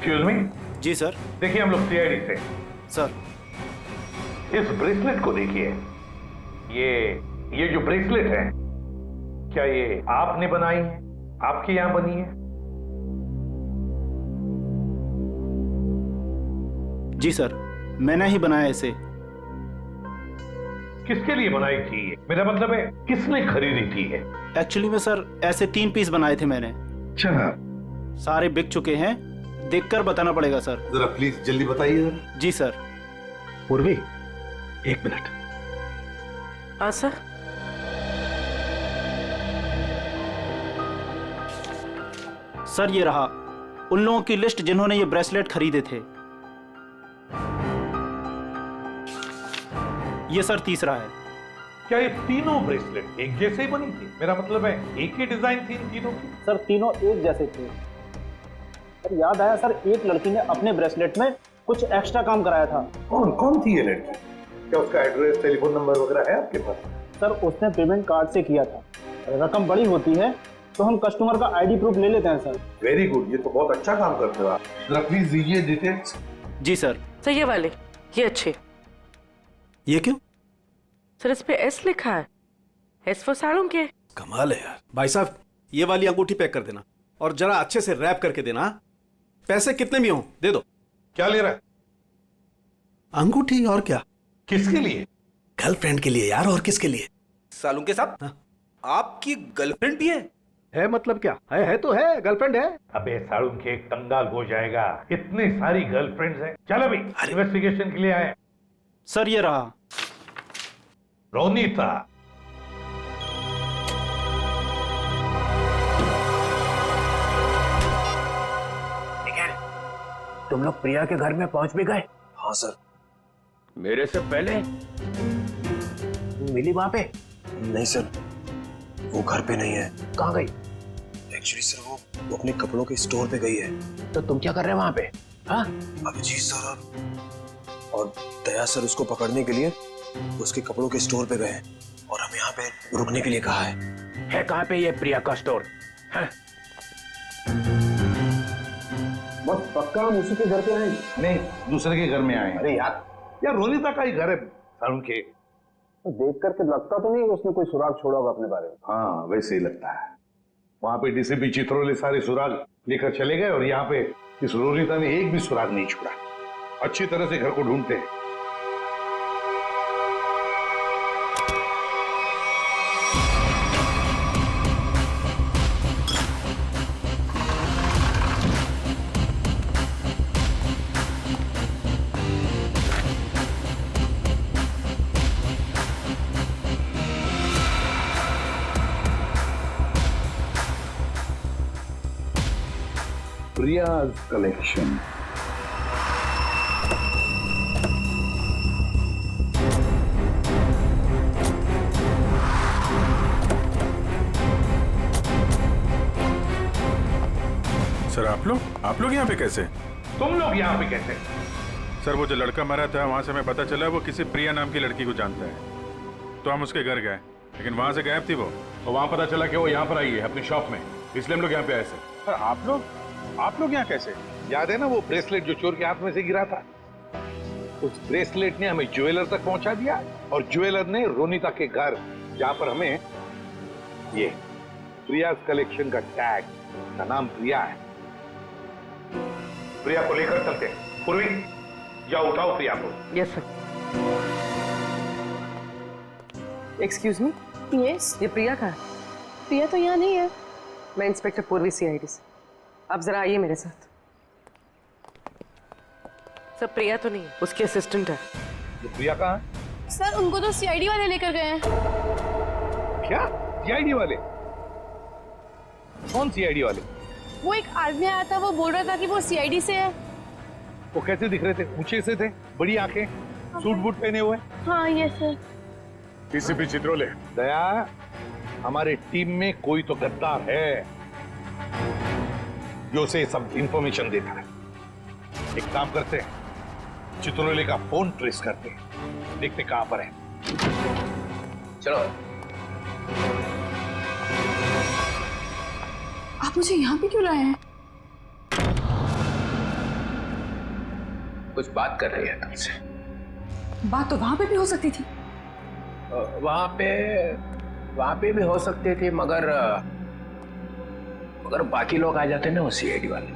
Excuse me. जी sir. देखिए हम लोग सीआईडी से। सर इस ब्रेसलेट को देखिए। ये जो ब्रेसलेट है, क्या ये आपने बनाई है? आपके यहां बनी है? जी सर, मैंने ही बनाया इसे। किसके लिए बनाई थी ये? मेरा मतलब है किसने खरीदी थी ये? एक्चुअली में सर ऐसे 3 पीस बनाए थे मैंने। अच्छा, सारे बिक चुके हैं, देखकर बताना पड़ेगा सर। जरा प्लीज जल्दी बताइए जरा। जी सर। पूर्वी, 1 मिनट। हाँ सर। सर ये रहा उन लोगों की लिस्ट जिन्होंने ये ब्रेसलेट खरीदे थे। ये सर तीसरा है। क्या ये तीनों ब्रेसलेट एक जैसे ही बनी थी? मेरा मतलब है एक ही डिजाइन थी इन तीनों की? सर तीनों एक जैसे थे। सर याद आया सर, एक लड़की ने अपने ब्रेसलेट में कुछ एक्स्ट्रा काम कराया था। कौन थी ये लड़की? क्या उसका एड्रेस, टेलीफोन नंबर वगैरह है आपके पास? सर उसने पेमेंट कार्ड से किया था। रकम बड़ी होती है तो हम कस्टमर का आईडी प्रूफ ले लेते हैं सर। वेरी गुड, ये तो बहुत अच्छा काम करते हो आप। जरा प्लीज दीजिए डिटेल्स। जी सर। सर ये वाले, ये अच्छे। ये क्यों? सर इस पे एस लिखा है। एस फॉर साड़ू के। कमाल है यार। भाई साहब, ये वाली अंगूठी पैक कर देना और जरा अच्छे से रैप करके देना। पैसे कितने भी हों दे दो। क्या ले रहा है? अंगूठी और क्या? किसके लिए? गर्लफ्रेंड के लिए यार, और किसके लिए? सालू के साथ हाँ? आपकी गर्लफ्रेंड भी है मतलब क्या है तो है, गर्लफ्रेंड है। अबे साड़ू के एक कंगाल हो जाएगा, इतनी सारी गर्लफ्रेंड्स हैं। चल अभी इन्वेस्टिगेशन के लिए आए। सर ये रहा। रोनीता, तुम लोग प्रिया के घर में पहुंच भी गए? हाँ सर। मेरे से पहले मिली वहां पे? नहीं सर, वो घर पे नहीं है। कहाँ गई? एक्चुअली सर वो अपने कपड़ों के स्टोर पे गई है। तो तुम क्या कर रहे हो वहां पे? हाँ? अभिजीत सर और दया सर उसको पकड़ने के लिए उसके कपड़ों के स्टोर पे गए हैं और हमें यहाँ पे रुकने के लिए कहा है। कहाँ पे ये प्रिया का स्टोर? हाँ? बस पक्का हम उसी के घर पे आए? नहीं, दूसरे के घर में आए हैं। अरे यार रोनीता का ही घर है साड़ू के। तो देख करके लगता तो नहीं है उसने कोई सुराग छोड़ा होगा अपने बारे में। हाँ वैसे ही लगता है। वहां पे डीसीपी चित्रोले सारे सुराग लेकर चले गए और यहाँ पे इस रोनीता ने एक भी सुराग नहीं छोड़ा। अच्छी तरह से घर को ढूंढते हैं। Priya's collection. सर आप लोग यहाँ पे कैसे? तुम लोग यहाँ पे कैसे? सर वो जो लड़का मरा था वहां से हमें पता चला वो किसी प्रिया नाम की लड़की को जानता है, तो हम उसके घर गए, लेकिन वहां से गायब थी वो। तो वहां पता चला कि वो यहाँ पर आई है अपनी शॉप में, इसलिए हम लोग यहाँ पे आए थे। सर आप लोग यहाँ कैसे? याद है ना वो ब्रेसलेट जो चोर के हाथ में से गिरा था? उस ब्रेसलेट ने हमें ज्वेलर तक पहुंचा दिया और ज्वेलर ने रोनीता के घर, जहां पर हमें ये प्रिया कलेक्शन का टैग, का नाम प्रिया है। प्रिया को लेकर चलते हैं। पूर्वी जाओ, उठाओ प्रिया को। Yes sir. Excuse me, yes, ये प्रिया का है? प्रिया तो यहाँ नहीं है। मैं इंस्पेक्टर पूर्वी सीआईडी से। आप जरा आइए मेरे साथ। सर प्रिया तो नहीं है, उसकी असिस्टेंट है। ये प्रिया कहाँ है? सर उनको तो सीआईडी वाले लेकर गए हैं। क्या सीआईडी वाले? कौन सीआईडी वाले? वो एक आदमी आया था, वो बोल रहा था कि वो सीआईडी से है। वो कैसे दिख रहे थे? ऊंचे से थे, बड़ी आंखें, सूट बूट पहने हुए। हाँ ये सर। डीसीपी चित्रोले, दया, हमारे टीम में कोई तो गद्दार है जो उसे सब इंफॉर्मेशन देता है। एक काम करते हैं, चित्रोले का फोन ट्रेस करते हैं, देखते कहां पर है। चलो। आप मुझे यहाँ पे क्यों लाए हैं? कुछ बात कर रही है तुमसे। बात तो वहां पे भी हो सकती थी। वहां पे भी हो सकती थी, मगर बाकी लोग आ जाते ना, वो सीआईडी वाले।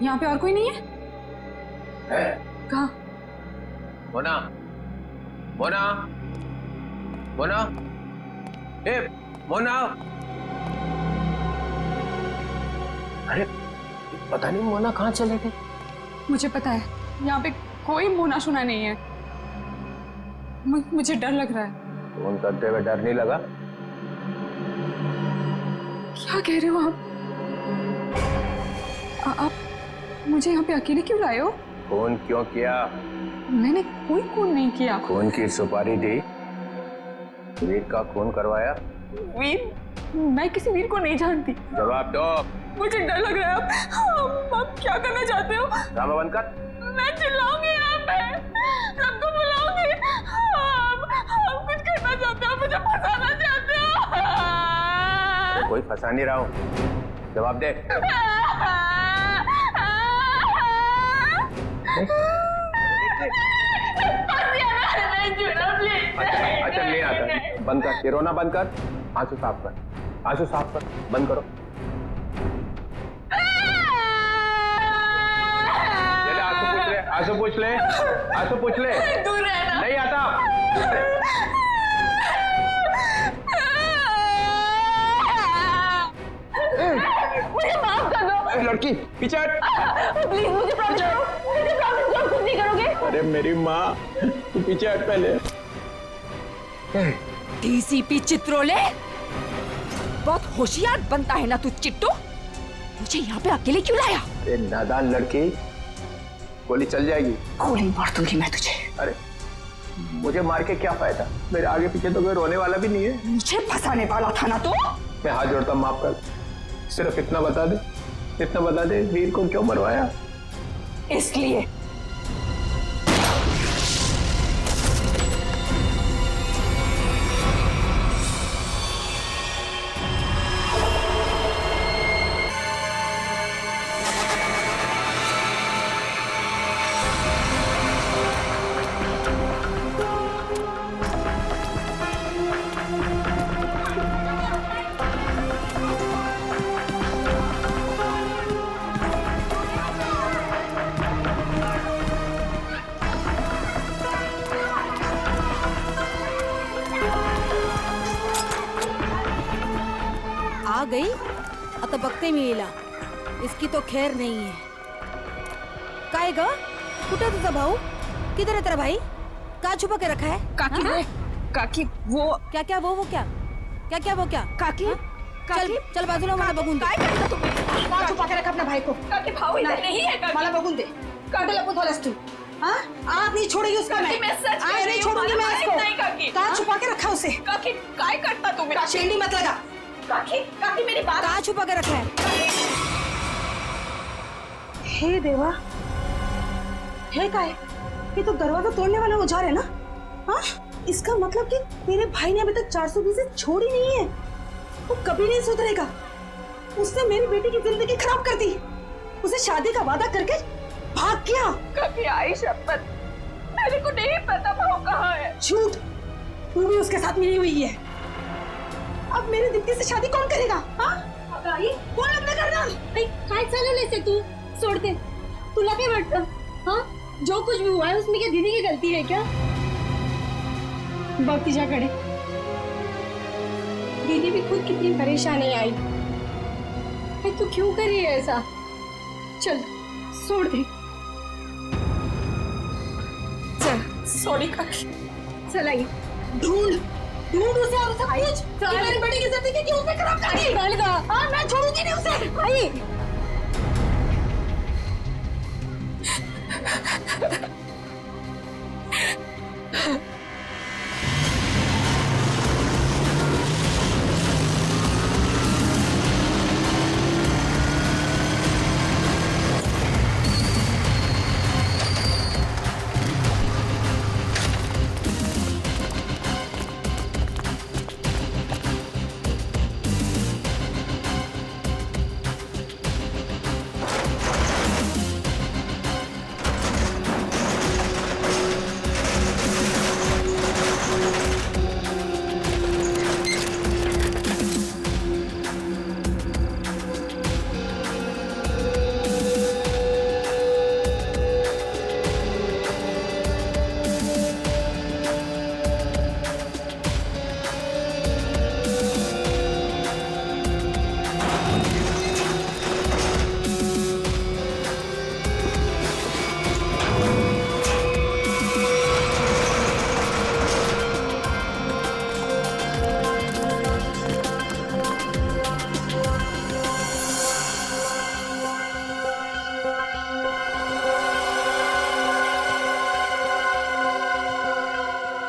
यहाँ पे और कोई नहीं है? कहाँ? मोना, मोना, मोना, ए मोना। अरे पता नहीं मोना कहाँ चले गए। मुझे पता है, यहाँ पे कोई मोना शुना नहीं है। मुझे डर लग रहा है। फोन करते हुए डर नहीं लगा? क्या कह रहे हो आप मुझे यहाँ पे अकेले क्यों लाए हो? फोन क्यों किया? मैंने कोई खून नहीं किया। खून की सुपारी दी, वीर का खून करवाया। वीर? मैं किसी वीर को नहीं जानती। जवाब दो। मुझे डर लग रहा है। आप क्या करना चाहते हो? ड्रामा बंद कर। मैं चिल्लाऊंगी यहाँ पे, सबको बुलाऊंगी। आप कुछ करना चाहते हो, मुझे फंसाना चाहते हो। कोई फंसा नहीं रहा हूँ, जवाब दे। अच्छा नहीं आता, बंद कर, ये रोना बंद कर, आंसू साफ कर, आंसू साफ कर, बंद करो। चले आंसू पूछ ले, आंसू पूछ ले। दूर रहना। नहीं आता। मुझे माफ कर दो। लड़की पीछे हट। प्लीज मुझे प्रॉमिस करो, मुझे प्रॉमिस करो कुछ नहीं करोगे। अरे मेरी माँ, तू पीछे हट पहले। डीसीपी चित्रोले, बहुत होशियार बनता है ना तू चिट्टू। मुझे यहाँ पे अकेले क्यों लाया? अरे नादान लड़की, गोली चल जाएगी। गोली मार दूंगी मैं तुझे। अरे मुझे मार के क्या फायदा, मेरे आगे पीछे तो कोई रोने वाला भी नहीं है। मुझे फंसाने वाला था ना तो। मैं हाथ जोड़ता हूँ, माफ कर। सिर्फ इतना बता दे, वीर को क्यों मरवाया? इसलिए आ गई आता बघते मिळेला, इसकी तो खैर नहीं है। काय ग, कुठे तुझा भाऊ? किधर है तेरा भाई? कहाँ छुपा के रखा है? काकी हाँ? काकी वो क्या क्या वो क्या क्या क्या वो क्या? काकी हाँ? चल चल बाजूला, मला बघून दे। काय करता तुम्ही? कहाँ छुपा के रखा अपना भाई को? काकी भाऊ इधर नहीं है काकी। मला बघून दे। काटे लपून थोलस तू? हाँ? आप नहीं छोड़ेगी उसका मैं। मैं सच कह आज रही नहीं हूँ, छोड़ूंगी मैं मला इसको। माहित नाही काकी। कहाँ छुपा के रखा उसे? काकी काय करता तुम्ही? शेंडी मत लगा। काकी मेरी बात। कहाँ छुपा के रखा है? हे देवा, है काय? ये तो दरवाजा तोड़ने वाला औजार है ना? हाँ? इसका मतलब कि मेरे भाई ने अभी तक 420 छोड़ी नहीं है। वो कभी नहीं सुधरेगा। उसने मेरी बेटी की जिंदगी खराब कर दी। उसे शादी का वादा करके भाग गया। काकी आई शपथ, मेरे को नहीं पता भाऊ कहाँ है। झूठ, तू भी उसके साथ मिली हुई है। अब मेरी दीप्ति से शादी कौन करेगा? हाँ? कौन लग्न करणार? काय चालवलंय से तू? सोड दे, तुला काय वाटतं? हाँ, जो कुछ भी हुआ है उसमें क्या दीदी की गलती है क्या? बघ तिच्याकडे, दीदी भी खुद कितनी परेशान है आई। अरे तू क्यों कर रही है ऐसा? चल छोड़ दे। चल सॉरी काकी, चल आई। ढूंढ उसे और सब कुछ। मेरी बेटी की जिंदगी क्यों उसे खराब कर दी? हाँ, मैं छोड़ूंगी नहीं उसे। आई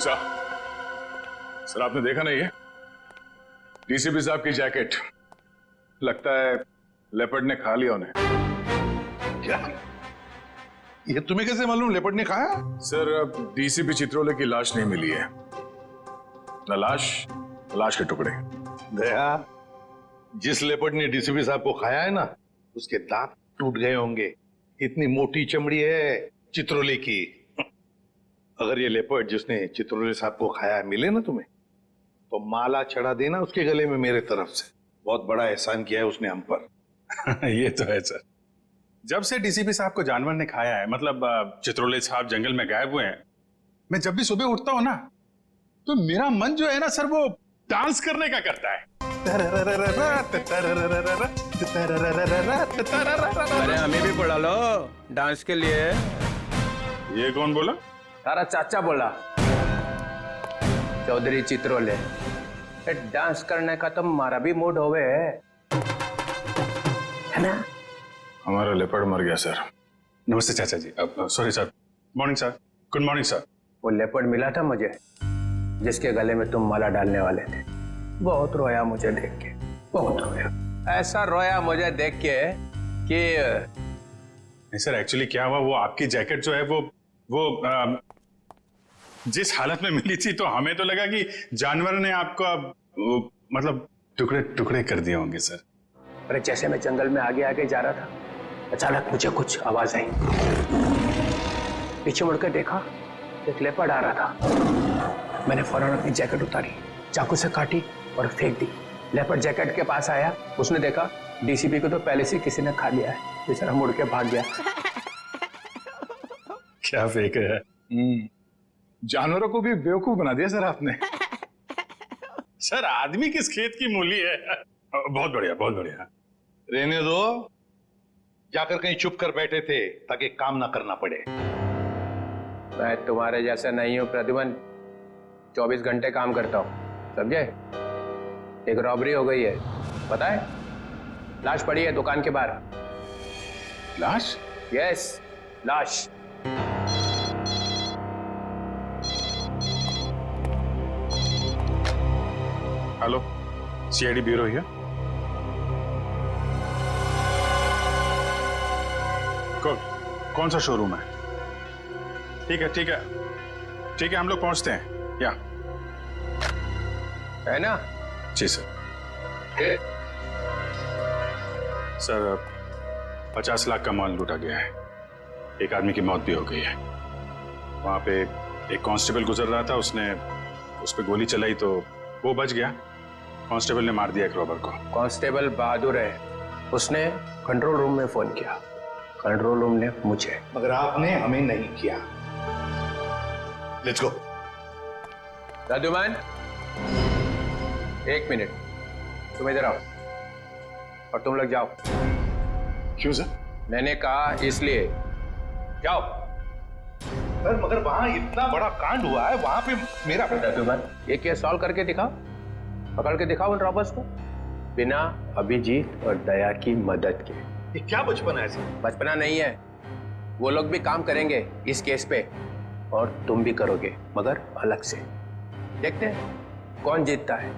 सर आपने देखा नहीं है डीसीपी साहब की जैकेट, लगता है लेपर्ड ने खा लिया उन्हें। क्या ये तुम्हें कैसे मालूम लेपर्ड ने खाया? सर अब डीसीपी चित्रोले की लाश नहीं मिली है, ना लाश के टुकड़े। दया, जिस लेपर्ड ने डीसीपी साहब को खाया है ना, उसके दांत टूट गए होंगे, इतनी मोटी चमड़ी है चित्रोले की। अगर ये लेपर्ड जिसने चित्रोले साहब को खाया है मिले ना तुम्हें, तो माला चढ़ा देना उसके गले में मेरे तरफ से। बहुत बड़ा एहसान किया है उसने हम पर। ये तो है सर। जब से डीसीपी साहब को जानवर ने खाया है, मतलब चित्रोले साहब जंगल में गायब हुए हैं, मैं जब भी सुबह उठता हूं ना, तो मेरा मन जो है ना सर, वो डांस करने का करता है। अरे हमें भी बुला लो डांस के लिए। ये कौन बोला? तारा चाचा बोला, चौधरी चित्रोले। डांस करने का तो हमारा भी मूड होवे है ना। हमारा लेपर्ड मर गया सर। नमस्ते चाचा जी। Sorry sir. Morning sir. Good morning sir. वो लेपर्ड मिला था मुझे, जिसके गले में तुम माला डालने वाले थे। बहुत रोया मुझे देख के, बहुत रोया। ऐसा रोया मुझे देख के कि नहीं सर, एक्चुअली क्या हुआ, वो आपकी जैकेट जो है वो जिस हालत में मिली थी, तो हमें तो लगा कि जानवर ने आपको मतलब टुकड़े टुकड़े कर दिए होंगे सर। अरे जैसे मैं जंगल में आगे आगे जा रहा था, अचानक मुझे कुछ आवाज आई। पीछे मुड़कर देखा, एक लेपर्ड आ रहा था। मैंने फौरन अपनी जैकेट उतारी, चाकू से काटी और फेंक दी। लेपर्ड जैकेट के पास आया, उसने देखा डीसीपी को तो पहले से किसी ने खा लिया है। बेचारा मुड़ के भाग गया। क्या फेंक है? जानवरों को भी बेवकूफ बना दिया सर आपने। सर आदमी किस खेत की मूली है। बहुत बढ़िया, बहुत बढ़िया। रहने दो, जाकर कहीं चुप कर बैठे थे ताकि काम ना करना पड़े। मैं तुम्हारे जैसा नहीं हूं प्रद्युमन, 24 घंटे काम करता हूं, समझे। एक रॉबरी हो गई है, पता है? लाश पड़ी है दुकान के बाहर। लाश? यस, लाश। Hello, CID bureau here. कौन सा शोरूम है? ठीक है ठीक है ठीक है, हम लोग पहुंचते हैं। या है ना? जी सर। सर 50 लाख का माल लूटा गया है। एक आदमी की मौत भी हो गई है। वहां पे एक कांस्टेबल गुजर रहा था, उसने उस पर गोली चलाई तो वो बच गया। कांस्टेबल ने मार दिया एक रॉबर को। कांस्टेबल बहादुर है, उसने कंट्रोल रूम में फोन किया, कंट्रोल रूम ने मुझे। मगर आपने हमें नहीं किया। Let's go. प्रद्युमन, 1 मिनट, तुम इधर आओ और तुम लोग जाओ। क्यों सर? मैंने कहा इसलिए, जाओ। सर मगर वहां इतना बड़ा कांड हुआ है, वहां पे मेरा प्रद्युमन, ये केस सॉल्व करके दिखाओ, पकड़ के दिखाओ उन रॉबर्स को, बिना अभिजीत और दया की मदद के। ये क्या बचपना है सर? बचपना नहीं है, वो लोग भी काम करेंगे इस केस पे और तुम भी करोगे, मगर अलग से। देखते हैं कौन जीतता है,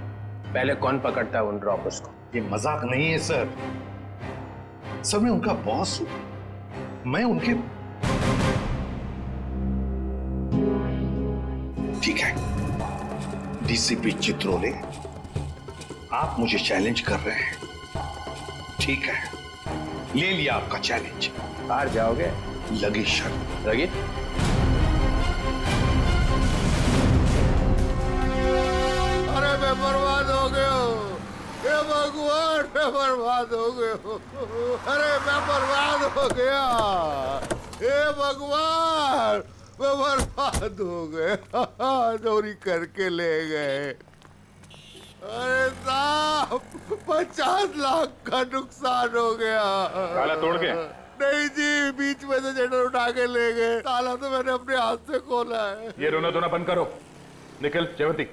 पहले कौन पकड़ता है उन रॉबर्स को। ये मजाक नहीं है सर। सर मैं उनका बॉस हूं, मैं उनके। ठीक है डीसीपी चित्रोले, आप मुझे चैलेंज कर रहे हैं। ठीक है, ले लिया आपका चैलेंज। हार जाओगे? लगी शर्त। लगी? अरे मैं बर्बाद हो गया, हे भगवान, मैं बर्बाद हो गया। अरे मैं बर्बाद हो गया, हे भगवान, मैं बर्बाद हो गया। चोरी करके ले गए। अरे साहब, 50 लाख का नुकसान हो गया। ताला तोड़ के? नहीं जी, बीच में से शटर उठा के ले गए। ताला तो मैंने अपने हाथ से खोला है। ये रोना धोना बंद करो। निखिल, जयवंती,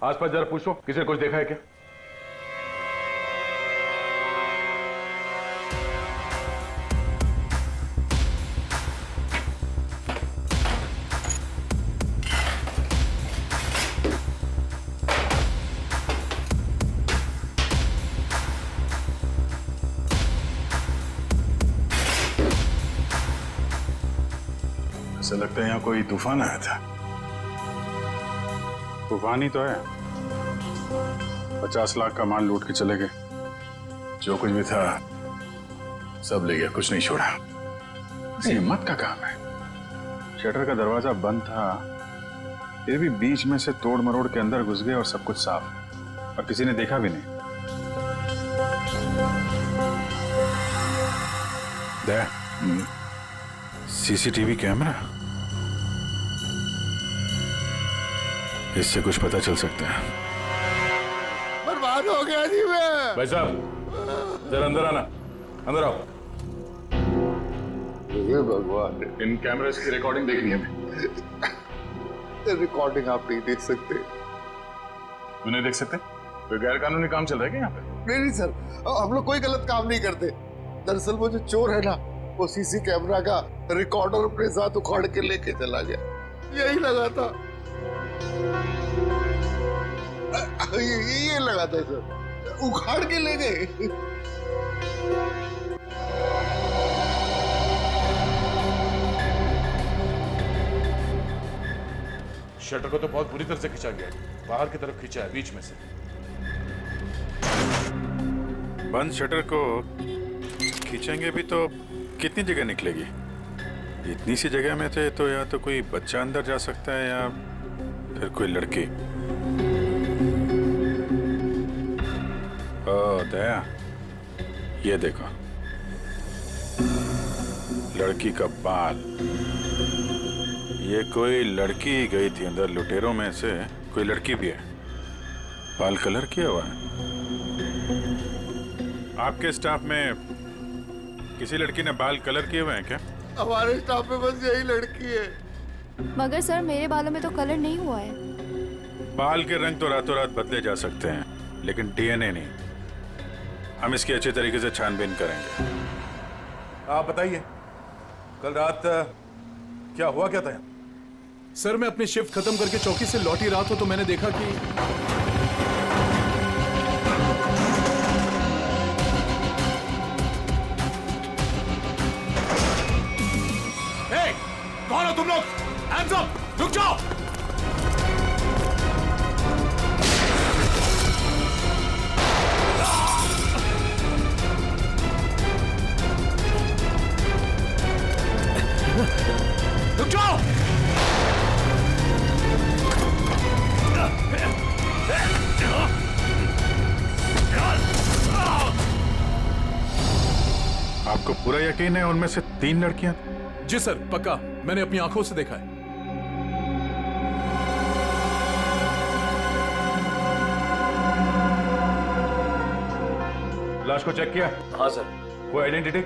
आसपास जरा पूछो, किसी ने कुछ देखा है क्या? ऐसा लगता है यहाँ कोई तूफान आया था। तूफान ही तो है। 50 लाख का माल लूट के चले गए। जो कुछ भी था सब ले गया, कुछ नहीं छोड़ा। हिम्मत का काम है। शटर का दरवाजा बंद था, फिर भी बीच में से तोड़ मरोड़ के अंदर घुस गए और सब कुछ साफ, और किसी ने देखा भी नहीं। सीसीटीवी कैमरा, इससे कुछ पता चल सकता है। बर्बाद हो गया जी मैं। भाई साहब जरा अंदर आना, अंदर आओ। ये भगवान, इन कैमरास की रिकॉर्डिंग देखनी है हमें। रिकॉर्डिंग आप नहीं देख सकते। क्यों नहीं देख सकते? कोई गैर कानूनी काम चल रहा है क्या यहाँ पे? नहीं सर, हम लोग कोई गलत काम नहीं करते। दरअसल वो जो चोर है ना, वो सीसी कैमरा का रिकॉर्डर अपने साथ उखाड़ के लेके चला गया। यही लगा था, ये लगा था सर, उखाड़ के ले गए। शटर को तो बहुत बुरी तरह से खींचा गया है, बाहर की तरफ खींचा है, बीच में से। बंद शटर को खींचेंगे भी तो कितनी जगह निकलेगी? इतनी सी जगह में थे तो या तो कोई बच्चा अंदर जा सकता है या फिर कोई लड़की। ओ दया, ये देखो, लड़की का बाल। ये कोई लड़की गई थी अंदर, लुटेरों में से कोई लड़की भी है। बाल कलर किया हुआ है। आपके स्टाफ में किसी लड़की ने बाल कलर किए हुए हैं क्या? हमारे स्टाफ में बस यही लड़की है। मगर सर मेरे बालों में तो कलर नहीं हुआ है। बाल के रंग तो रातों रात बदले जा सकते हैं, लेकिन डीएनए नहीं। हम इसकी अच्छे तरीके से छानबीन करेंगे। आप बताइए, कल रात क्या हुआ क्या था? सर मैं अपनी शिफ्ट खत्म करके चौकी से लौटी रात हो तो मैंने देखा कि कौन हो तुम लोग? Hands up! रुक जाओ! रुक जाओ! आपको पूरा यकीन है उनमें से 3 लड़कियां? जी सर, पक्का, मैंने अपनी आंखों से देखा है। लाश को चेक किया? हाँ सर। कोई आइडेंटिटी?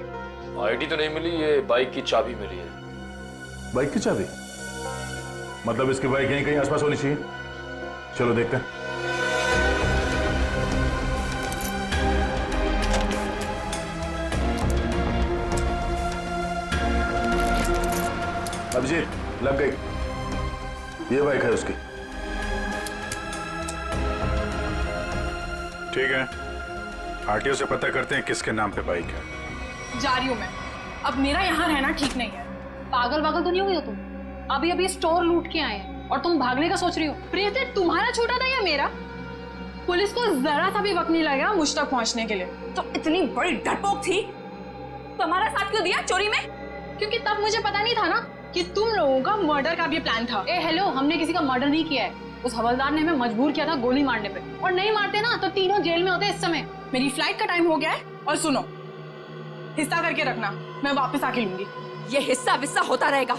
आईडी तो नहीं मिली, ये बाइक की चाबी मिली है। बाइक की चाबी? मतलब इसकी बाइक यहीं कहीं आसपास होनी चाहिए। चलो देखते हैं। अभिजीत, लग गई। ये बाइक है उसकी। ठीक है, आरटीओ से पता करते हैं किसके नाम पे बाइक है। जा रही हूँ मैं। अब मेरा यहाँ रहना ठीक नहीं है। पागल वागल तो नहीं हो गई हो तुम? अभी अभी स्टोर लूट के आए हैं और तुम भागने का सोच रही हो? प्रीति तुम्हारा छोटा था या मेरा? पुलिस को जरा सा भी वक्त नहीं लगेगा मुझ तक पहुंचने के लिए। तो इतनी बड़ी डरपोक थी तो हमारा साथ क्यों दिया चोरी में? क्योंकि तब मुझे पता नहीं था ना कि तुम लोगों का मर्डर का भी प्लान था। ए हेलो, हमने किसी का मर्डर नहीं किया है। उस हवलदार ने हमें मजबूर किया था गोली मारने पे, और नहीं मारते ना तो तीनों जेल में होते इस समय। मेरी फ्लाइट का टाइम हो गया है और सुनो, हिस्सा करके रखना, मैं वापस आके लूंगी। ये हिस्सा विस्सा होता रहेगा।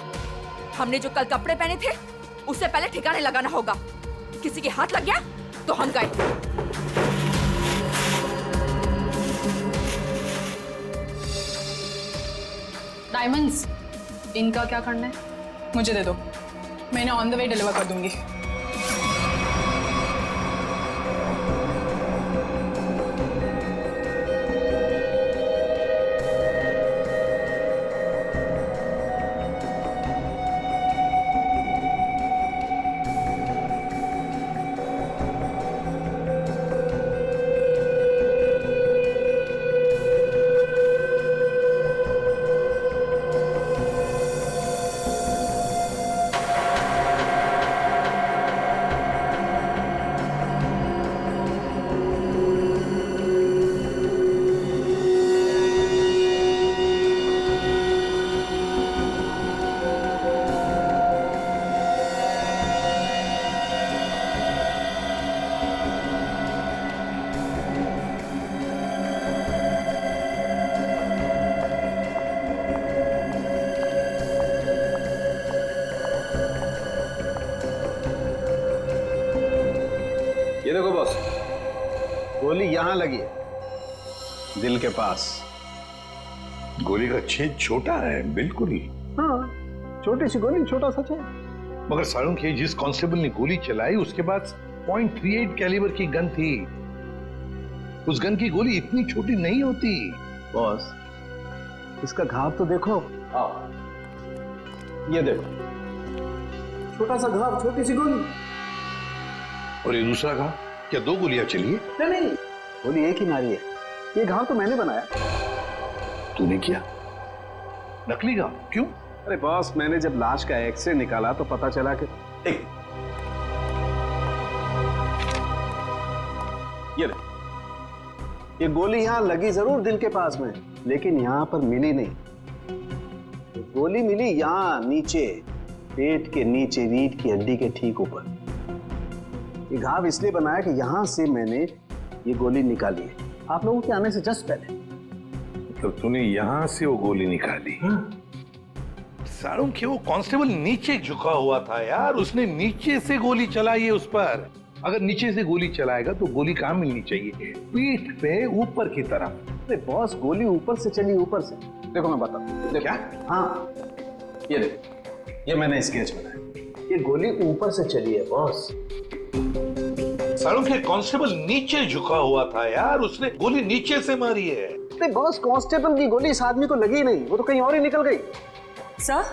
हमने जो कल कपड़े पहने थे उससे पहले ठिकाने लगाना होगा। किसी के हाथ लग गया तो हम गए। डायमंड्स, इनका क्या करना है मुझे दे दो, मैं इन्हें ऑन द वे डिलीवर कर दूंगी। यहां लगी है, दिल के पास। गोली का छेद छोटा है, बिल्कुल ही। हाँ, छोटी सी गोली, छोटा सा छेद। मगर सारुण के जिस कांस्टेबल ने गोली चलाई उसके पास .38 कैलिबर की गन थी। उस गन की गोली इतनी छोटी नहीं होती। बॉस, इसका घाव तो देखो। ये देखो, छोटा सा घाव, छोटी सी गोली। और ये दूसरा घाव, क्या 2 गोलियां चली है? नहीं, गोली एक ही मारी है। ये घाव तो मैंने बनाया। तूने किया? नकली घाव? क्यों? अरे बॉस, मैंने जब लाश का एक्सरे निकाला तो पता चला कि ये गोली यहां लगी जरूर दिल के पास में, लेकिन यहां पर मिली नहीं। गोली मिली यहां नीचे, पेट के नीचे, रीढ़ की हड्डी के ठीक ऊपर। ये घाव इसलिए बनाया कि यहां से मैंने ये गोली निकाली है, आप लोगों के आने से जस्ट पहले। तो तूने यहां से वो गोली निकाली? सारुण के वो कांस्टेबल नीचे झुका हुआ था यार, उसने नीचे से गोली चलाई है उस पर। अगर नीचे से गोली चलाएगा तो गोली कहां मिलनी चाहिए? पीठ पे, ऊपर की तरफ। अरे बॉस, गोली ऊपर से चली, ऊपर से। देखो मैं बताता हूं। क्या? हाँ, ये देखो, ये मैंने स्केच बनाया। ये गोली ऊपर से चली है बॉस। सारुण के कांस्टेबल नीचे झुका हुआ था यार, उसने गोली नीचे से मारी है। अरे बॉस, कांस्टेबल की गोली इस आदमी को लगी नहीं, वो तो कहीं और ही निकल गई। सर,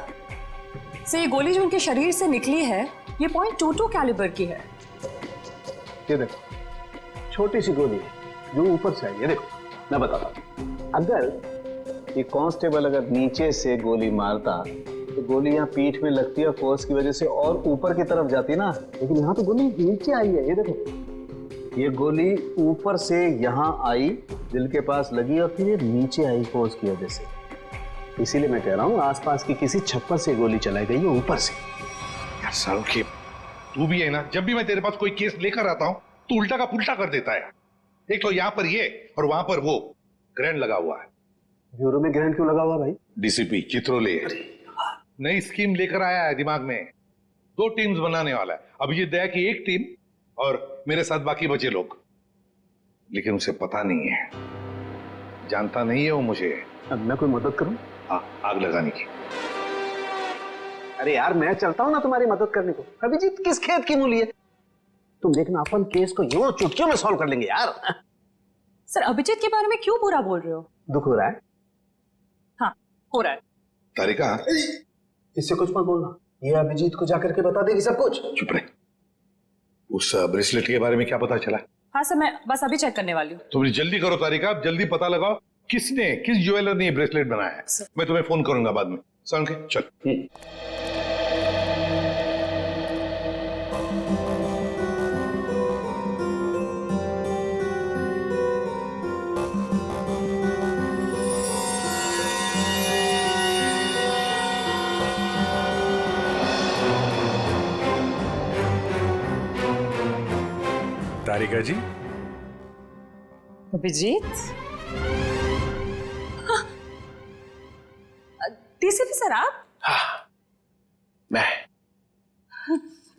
ये गोली जो उनके शरीर से निकली है, ये .22 कैलिबर की है। ये देखो, छोटी सी गोली है जो ऊपर से आई है। देखो मैं बताता हूँ, अगर ये कांस्टेबल अगर नीचे से गोली मारता तो गोली यहाँ पीठ में लगती है, फोर्स की वजह से और ऊपर की तरफ जाती ना, लेकिन यहाँ तो गोली नीचे आई है। ये देखो, ये गोली ऊपर से यहाँ आई, दिल के पास लगी और फिर ये नीचे आई फोर्स की वजह से। इसीलिए मैं कह रहा हूँ आसपास की किसी छप्पर से गोली चलाई गई है ऊपर से। यार सारुण के, तू भी है ना, जब भी मैं तेरे पास कोई केस लेकर आता हूँ तो उल्टा का पुल्टा कर देता है। एक तो यहाँ पर ये और वहां पर वो ग्रैंड लगा हुआ है। ब्यूरो में ग्रैंड क्यों लगा हुआ भाई? डीसीपी चित्रोले नई स्कीम लेकर आया है दिमाग में। 2 टीम्स बनाने वाला है। अभिजीत दया की एक टीम और मेरे साथ बाकी बचे लोग। लेकिन उसे पता नहीं है, जानता नहीं है वो मुझे। अब मैं कोई मदद करूं? आग लगाने की। अरे यार, मैं चलता हूं ना तुम्हारी मदद करने को। अभिजीत किस खेत की मूली है? तुम देखना, अपन केस को यूं चुटकियों में सॉल्व कर लेंगे यार। सर, अभिजीत के बारे में क्यों बुरा बोल रहे हो? दुख हो रहा है? हाँ, हो रहा है। तारिका, इससे कुछ मत बोलना, ये अभिजीत को जाकर के बता देगी सब कुछ। चुप रहे। उस ब्रेसलेट के बारे में क्या पता चला? हाँ सर, मैं बस अभी चेक करने वाली हूँ। तुम जल्दी करो तारिका, जल्दी पता लगाओ किस ज्वेलर ने ये ब्रेसलेट बनाया है। मैं तुम्हें फोन करूंगा बाद में। सारुण के, चल। तारिका जी। अभिजीत, डीसीपी सर आप? हाँ, मैं।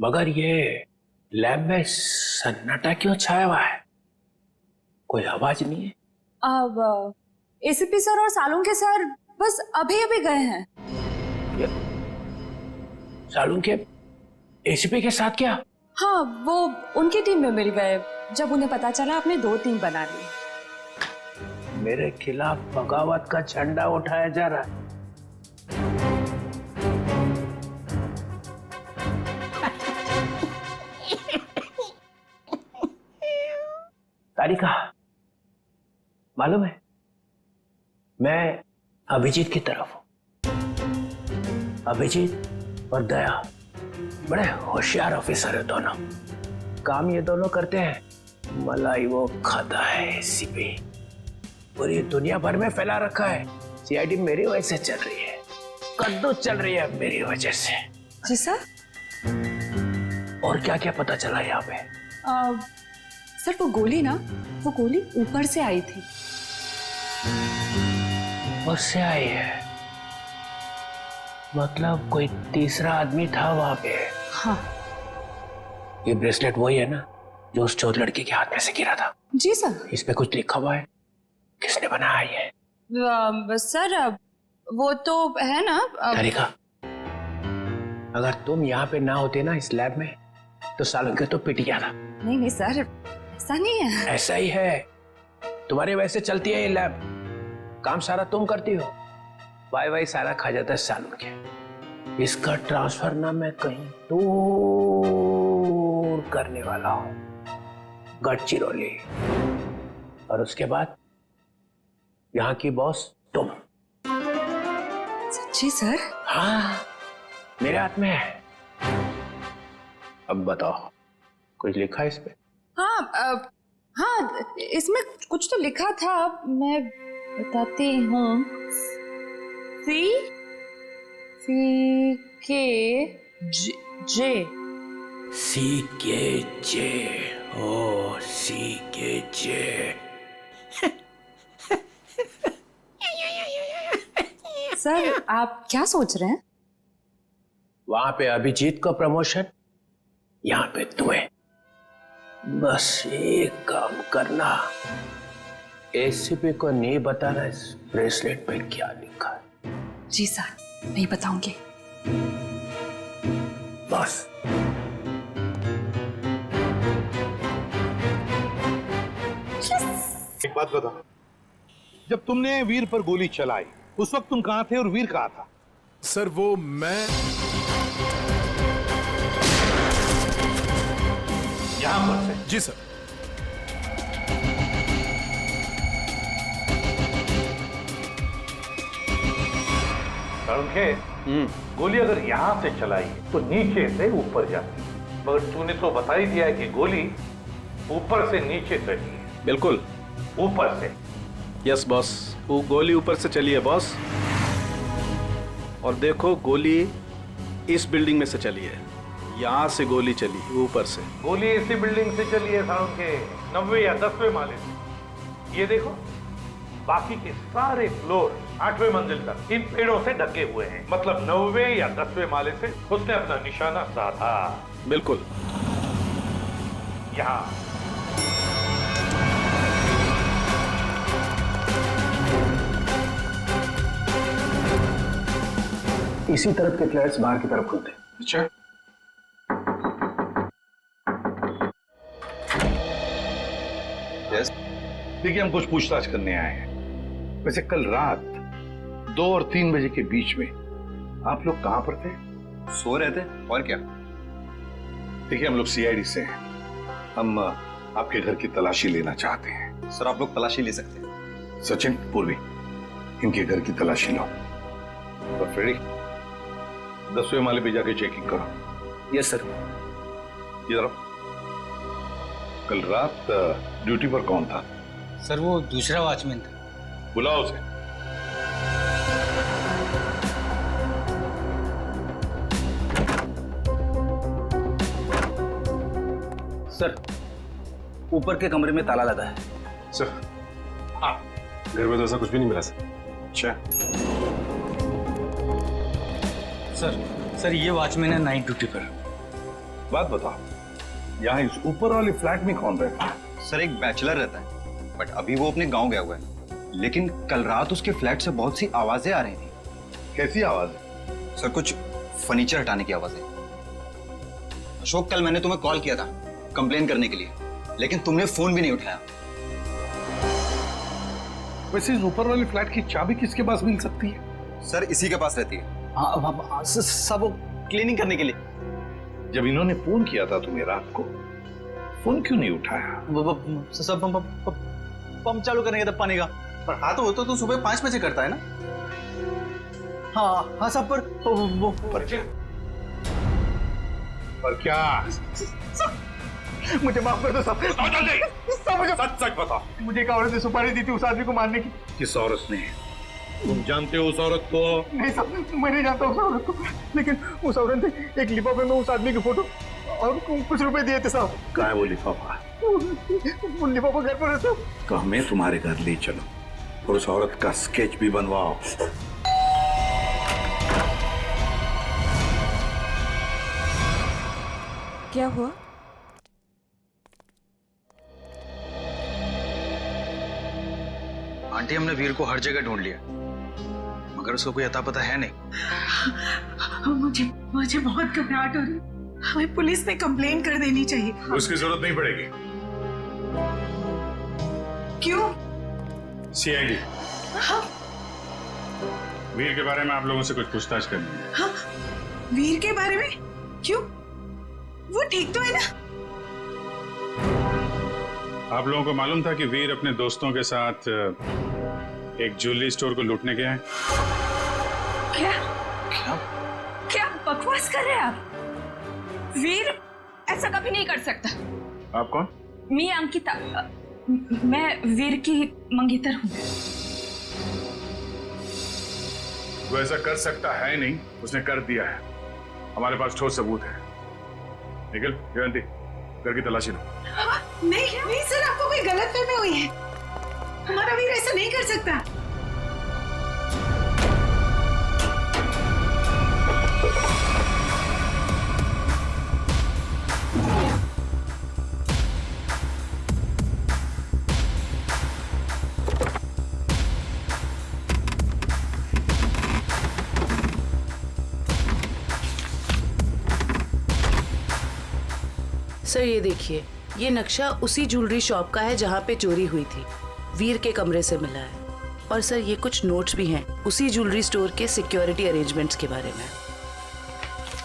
मगर ये लैब में सन्नाटा क्यों छाया हुआ है? कोई आवाज नहीं है। अब एसीपी सर और सालुंके सर बस अभी अभी गए हैं। सालुंके एसीपी के साथ क्या? हाँ, वो उनकी टीम में मिल गए जब उन्हें पता चला आपने 2 टीम बना ली। मेरे खिलाफ बगावत का झंडा उठाया जा रहा है। तारिका, मालूम है मैं अभिजीत की तरफ हूं। अभिजीत और दया बड़े होशियार ऑफिसर है दोनों। काम ये दोनों करते हैं, मलाई वो खाता है एसीपी। पूरी दुनिया भर में फैला रखा है। सीआईडी मेरी वजह से चल रही है, कद्दू चल रही है मेरी वजह से। जी सर। और क्या क्या पता चला यहाँ पे? सर, वो गोली ना, वो गोली ऊपर से आई थी। ऊपर से आई है? मतलब कोई तीसरा आदमी था वहां पे? हाँ। ये ब्रेसलेट वही है ना जो उस चौथ लड़की के हाथ में से गिरा था। जी सर। इस पे कुछ लिखा हुआ है, किसने बनाया ये? सर वो तो है ना तारिका, अगर तुम यहाँ पे ना होते ना इस लैब में, तो सालों के तो पिट गया था। नहीं सर, ऐसा नहीं है। ऐसा ही है, तुम्हारे वैसे चलती है ये लैब, काम सारा तुम करती हो, वाई सारा खा जाता है सालों के। इसका ट्रांसफर ना मैं कहीं दूर करने वाला हूं, गढ़चिरौली, और उसके बाद यहाँ की बॉस तुम। सच्ची सर? हाँ, मेरे हाथ में है। अब बताओ, कुछ लिखा है इस पे? हाँ हाँ, इसमें कुछ तो लिखा था, मैं बताती हूँ। सी के जे ओ सी के जे। सर आप क्या सोच रहे हैं? वहां पे अभिजीत को प्रमोशन, यहाँ पे तुम्हें। बस एक काम करना, एसीपी को नहीं बताना इस ब्रेसलेट पे क्या लिखा है। जी सर, नहीं बताऊंगी। बस। एक बात बता, जब तुमने वीर पर गोली चलाई उस वक्त तुम कहां थे और वीर कहां था? सर वो मैं यहां पर से? जी सर। गोली अगर यहां से चलाई तो नीचे से ऊपर जाती, मगर तूने तो बता ही दिया है कि गोली ऊपर से नीचे चली है। बिल्कुल ऊपर से। यस बॉस, वो गोली ऊपर से चली है बॉस। और देखो गोली इस बिल्डिंग में से चली है, यहाँ से गोली चली ऊपर से। गोली इसी बिल्डिंग से चली है साउंड के 90 या 10वें माले से। ये देखो, बाकी के सारे फ्लोर 8वें मंजिल तक इन पेड़ों से ढके हुए हैं, मतलब 9वें या 10वें माले से उसने अपना निशाना साधा। बिल्कुल। यहाँ इसी तरफ के फ्लैट्स बाहर की तरफ खुलते हैं। अच्छा, देखिए हम कुछ पूछताछ करने आए हैं। वैसे कल रात 2 और 3 बजे के बीच में आप लोग कहां पर थे? सो रहे थे, और क्या। देखिए हम लोग सीआईडी से हैं, हम आपके घर की तलाशी लेना चाहते हैं। सर आप लोग तलाशी ले सकते हैं। सचिन, पूर्वी, इनके घर की तलाशी लो। तो फ्रेडी, 10वें माले पे जाके चेकिंग करो। Yes sir. इधर कल रात ड्यूटी पर कौन था? सर वो दूसरा वॉचमैन था। बुलाओ उसे। सर ऊपर के कमरे में ताला लगा है। सर हाँ, घर में तो ऐसा कुछ भी नहीं मिला सर। अच्छा सर ये वॉचमैन है नाइट ड्यूटी पर। बात बताओ, यहाँ इस ऊपर वाले फ्लैट में कौन रहता है? सर एक बैचलर रहता है, बट अभी वो अपने गांव गया हुआ है। लेकिन कल रात उसके फ्लैट से बहुत सी आवाजें आ रही थी। कैसी आवाज? सर कुछ फर्नीचर हटाने की आवाजें। अशोक, कल मैंने तुम्हें कॉल किया था कंप्लेन करने के लिए, लेकिन तुमने फोन भी नहीं उठाया। वैसे इस ऊपर वाले फ्लैट की चाबी किसके पास मिल सकती है? सर इसी के पास रहती है। हाँ सब वो क्लीनिंग करने के लिए। जब इन्होंने फोन किया था तुम्हें रात को, फोन क्यों नहीं उठाया? सब पंप चालू करने का पानी का। पर हाँ तो तो सुबह 5 बजे करता है ना। हाँ सब पर क्या? मुझे माफ कर दो साहब। मुझे सच बता, मुझे एक औरत ने सुपारी दी थी उस आदमी को मारने की। किस औरत ने? तुम जानते हो उस औरत को? नहीं साहब, मैं नहीं जानता उस औरत को, लेकिन उस औरत ने एक लिफाफे में उस आदमी की फोटो और कुछ रुपए दिए थे साहब। कहाँ है वो लिफाफा? वो लिफाफा घर पर है साहब। तो हमें तुम्हारे घर ले चलो और उस औरत का स्केच भी बनवाओ। क्या हुआ? आंटी हमने वीर को हर जगह ढूंढ लिया, मगर उसको कोई अता पता है नहीं। मुझे बहुत घबराहट हो रही है। हमें पुलिस में कंप्लेन कर देनी चाहिए। उसकी जरूरत नहीं पड़ेगी। क्यों? सीआईडी हाँ? वीर के बारे में आप लोगों से कुछ पूछताछ करनी है। हाँ? वीर के बारे में? क्यों? वो ठीक तो है ना? आप लोगों को मालूम था कि वीर अपने दोस्तों के साथ एक ज्वेलरी स्टोर को लूटने गए हैं? क्या क्या बकवास कर रहे हैं आप? वीर ऐसा कभी नहीं कर सकता। आप कौन? मैं अंकिता, मैं वीर की मंगेतर हूँ। वो ऐसा कर सकता है नहीं, उसने कर दिया है। हमारे पास ठोस सबूत है। निखिल, जयंती, घर की तलाशी लो। नहीं सर, आपको कोई गलतफहमी हुई है। हमारा वीर ऐसा नहीं कर सकता। सर ये देखिए, ये नक्शा उसी ज्वेलरी शॉप का है जहाँ पे चोरी हुई थी। वीर के कमरे से मिला है। और सर ये कुछ नोट्स भी हैं उसी ज्वेलरी स्टोर के सिक्योरिटी अरेंजमेंट्स के बारे में।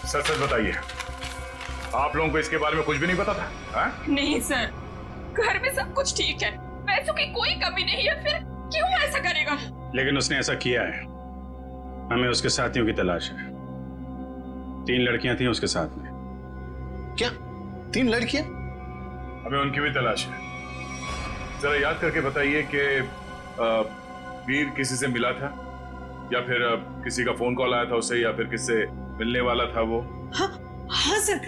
सच सच बताइए, आप लोगों को इसके बारे में कुछ भी नहीं पता था? हा? नहीं सर, घर में सब कुछ ठीक है, पैसों की कोई कमी नहीं है, फिर क्यों ऐसा करेगा? लेकिन उसने ऐसा किया है। हमें उसके साथियों की तलाश है। 3 लड़कियां थी उसके साथ में। क्या 3 लड़कियां? हमें उनकी भी तलाश है। जरा याद करके बताइए कि वीर किसी से मिला था, या फिर किसी का फोन कॉल आया था उसे, या फिर किससे मिलने वाला था वो? हाँ सर,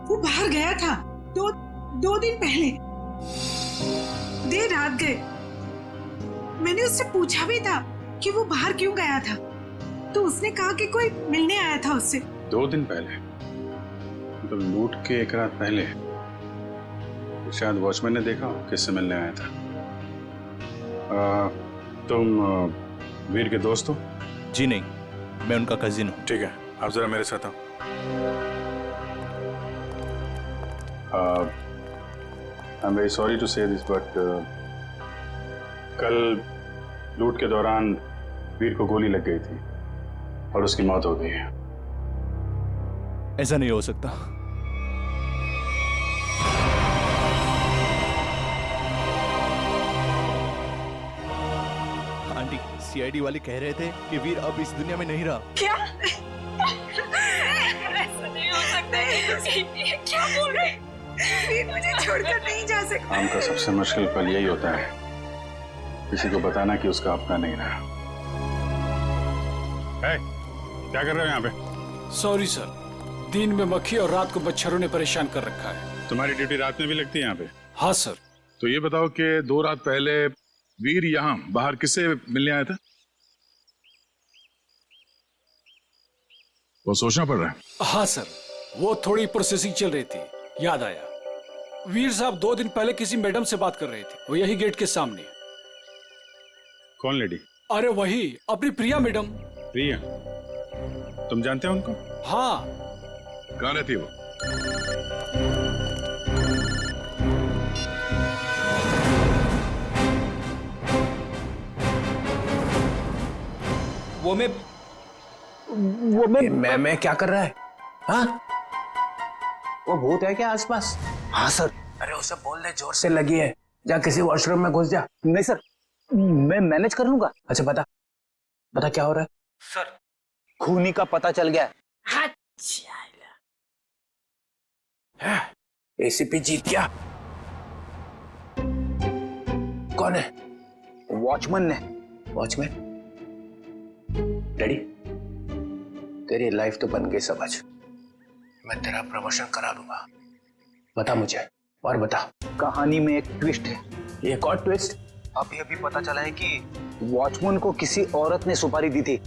वो बाहर गया था 2 दिन पहले, देर रात गए। मैंने उससे पूछा भी था कि वो बाहर क्यों गया था, तो उसने कहा कि कोई मिलने आया था उससे। 2 दिन पहले? तो लूट के 1 रात पहले तो शायद वॉचमैन ने देखा किससे मिलने आया था। तुम वीर के दोस्त हो? जी नहीं, मैं उनका कजिन हूँ। ठीक है, आप जरा मेरे साथ आओ। I am very sorry to say this, but कल लूट के दौरान वीर को गोली लग गई थी और उसकी मौत हो गई है। ऐसा नहीं हो सकता। आंटी, सीआईडी वाले कह रहे थे कि वीर अब इस दुनिया में नहीं रहा। क्या? ऐसा नहीं हो सकता। ये क्या बोल रहे हैं? वीर मुझे छोड़कर नहीं जा सकता। काम का सबसे मुश्किल पल यही होता है, किसी को बताना कि उसका अपना नहीं रहा। क्या कर रहे हो यहाँ पे? सॉरी सर, दिन में मक्खी और रात को मच्छरों ने परेशान कर रखा है। तुम्हारी ड्यूटी रात में भी लगती है यहाँ पे? हाँ सर। तो ये बताओ कि 2 रात पहले वीर यहाँ बाहर किससे मिलने आया था? वो सोचना पड़ रहा है। हाँ सर, वो थोड़ी प्रोसेसिंग चल रही थी, याद आया। वीर साहब 2 दिन पहले किसी मैडम से बात कर रहे थे, वो यही गेट के सामने। कौन लेडी? अरे वही, अपनी प्रिया मैडम। प्रिया? तुम जानते हो उनको? हाँ। कहाँ रहती है वो? मैं क्या कर रहा है? हाँ? वो भूत है क्या आसपास? हाँ सर। अरे उसे बोल दे जोर से लगी है, जा किसी वॉशरूम में घुस जा। नहीं सर, मैं मैनेज कर लूंगा। अच्छा बता क्या हो रहा है? सर, खूनी का पता चल गया है। एसीपी जीत गया। कौन है? वॉचमैन ने। वॉचमैन? डैडी, तेरी लाइफ तो बन गई समझ। मैं तेरा प्रमोशन करा दूंगा। बता मुझे, और बता। कहानी में एक ट्विस्ट है। एक और ट्विस्ट? अभी पता चला है कि वॉचमैन को किसी औरत ने सुपारी दी थी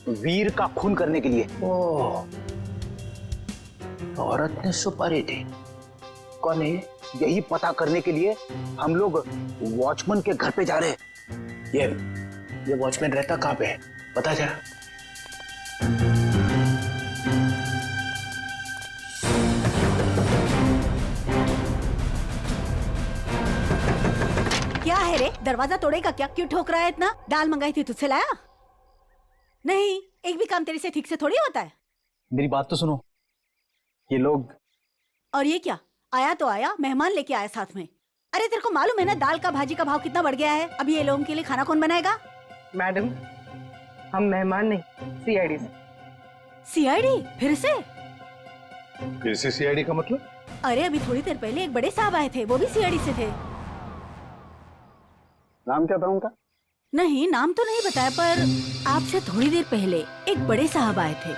वीर का खून करने के लिए। ओह, औरत ने सुपारी दी? कौन है? यही पता करने के लिए हम लोग वॉचमैन के घर पे जा रहे हैं। ये वॉचमैन रहता कहाँ पे है, बता जरा। क्या है रे, दरवाजा तोड़ेगा क्या? क्यों ठोक रहा है इतना? दाल मंगाई थी, तुझसे लाया नहीं? एक भी काम तेरे से ठीक से थोड़ी होता है। मेरी बात तो सुनो, ये लोग। और ये क्या, आया तो आया, मेहमान लेके आया साथ में। अरे तेरे को मालूम है ना दाल का भाजी का भाव कितना बढ़ गया है? अभी ये लोगों के लिए खाना कौन बनाएगा? मैडम, हम मेहमान नहीं, सीआईडी से। सीआईडी? फिर से सीआईडी का मतलब? अरे अभी थोड़ी देर पहले एक बड़े साहब आए थे, वो भी सीआईडी से थे। नाम क्या था उनका? नहीं, नाम तो नहीं बताया, पर आपसे थोड़ी देर पहले एक बड़े साहब आए थे,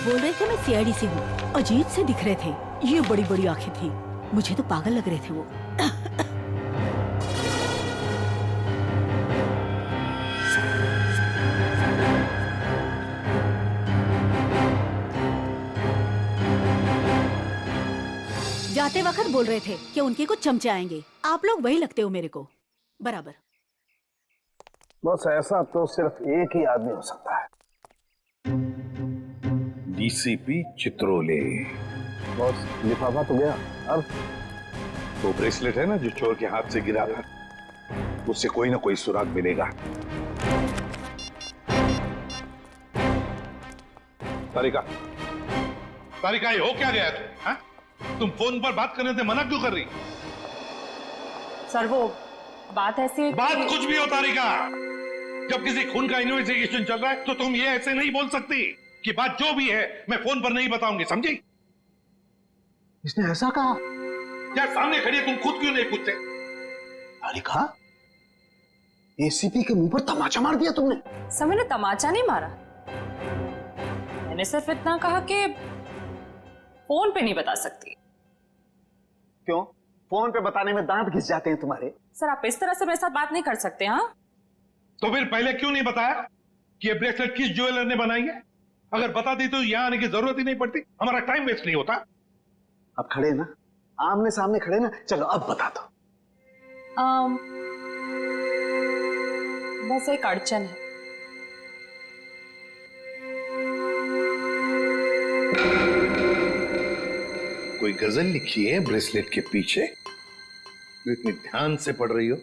बोल रहे थे मैं सीआईडी से हूँ। अजीब से दिख रहे थे, ये बड़ी बड़ी आंखें थी, मुझे तो पागल लग रहे थे वो। जाते वक्त बोल रहे थे कि उनके कुछ चमचे आएंगे। आप लोग वही लगते हो मेरे को बराबर। बस ऐसा तो सिर्फ एक ही आदमी हो सकता है। डीसीपी चित्रोले। बस लिफाफा तो गया, अब वो ब्रेसलेट है ना जो चोर के हाथ से गिरा था, उससे कोई ना कोई सुराग मिलेगा। तारिका, तारिका, ये हो क्या गया तुम? तुम फोन पर बात करने से मना क्यों कर रही? सर वो बात ऐसी, बात कुछ भी हो तारिका, जब किसी खून का इन्वेस्टिगेशन चल रहा है तो तुम ये ऐसे नहीं बोल सकती कि बात जो भी है मैं फोन पर नहीं बताऊंगी, समझी? इसने ऐसा कहा? यार सामने खड़ी है, तुम खुद क्यों नहीं पूछते? तारिका, एसीपी के मुंह पर तमाचा मार दिया तुमने। सर मैंने तमाचा नहीं मारा, मैंने सिर्फ इतना कहा कि फोन पे नहीं बता सकती। क्यों? फोन पे बताने में दांत घिस जाते हैं तुम्हारे। सर आप इस तरह से मेरे साथ बात नहीं कर सकते। हाँ तो फिर पहले क्यों नहीं बताया कि ये ब्रेसलेट किस ज्वेलर ने बनाई है? अगर बता दी तो यहां आने की जरूरत ही नहीं पड़ती, हमारा टाइम वेस्ट नहीं होता। अब खड़े ना, आमने सामने खड़े ना, चलो अब बता दो। बस एक अड़चन है। कोई गजल लिखी है ब्रेसलेट के पीछे? इतनी ध्यान से पढ़ रही हो?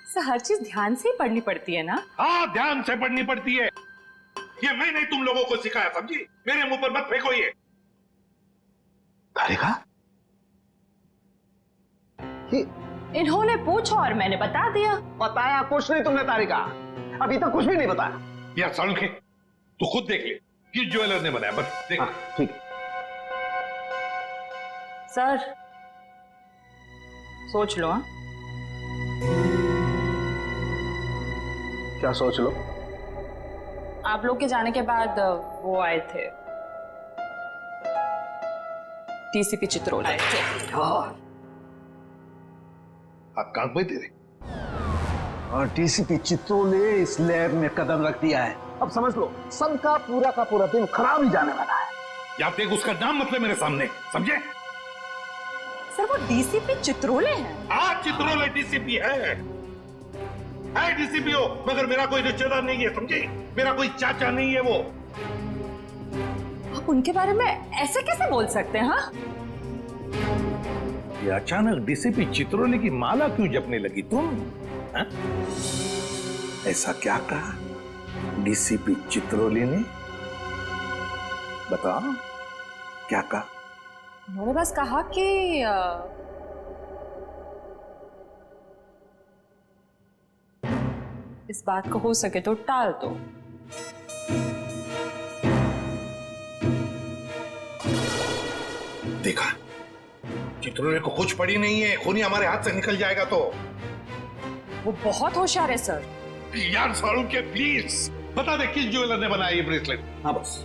सर हर चीज ध्यान से ही पढ़नी पड़ती है ना? हाँ, ध्यान से पढ़नी पड़ती है। ये मैंने तुम लोगों को सिखाया, समझी? मेरे मुंह पर मत फेंको ये। तारिका, इन्होंने पूछा और मैंने बता दिया। बताया कुछ नहीं तुमने तारिका, अभी तक कुछ भी नहीं बताया। यार सड़के, तू खुद देख ले किस ज्वेलर ने बनाया, बस देख। ठीक है सर, सोच लो। हाँ क्या सोच लो? आप लोग के जाने के बाद वो आए थे, डीसीपी चित्रोले आए थे। आप काम पे तेरे, और डीसीपी चित्रोले इस लैब में कदम रख दिया है। अब समझ लो सबका पूरा का पूरा दिन खराब ही जाने वाला है। या देख उसका नाम मतलब मेरे सामने, समझे? सर वो डीसीपी चित्रोले हैं। हाँ, चित्रोले डीसीपी है डीसीपी हो, मगर मेरा कोई रिश्तेदार नहीं है, समझे? मेरा कोई चाचा नहीं है वो। आप उनके बारे में ऐसे कैसे बोल सकते हैं? हाँ ये अचानक डीसीपी चित्रोले की माला क्यों जपने लगी तुम? हा? ऐसा क्या कहा डीसीपी चित्रोले ने? बताओ क्या कहा? उन्होंने बस कहा कि इस बात को हो सके तो टाल दो। देखा, चित्रोले को कुछ पड़ी नहीं है, खूनी हमारे हाथ से निकल जाएगा तो। वो बहुत होशियार है सर। यार सारू के प्लीज बता दे किस ज्वेलर ने बनाया ये ब्रेसलेट? हाँ बस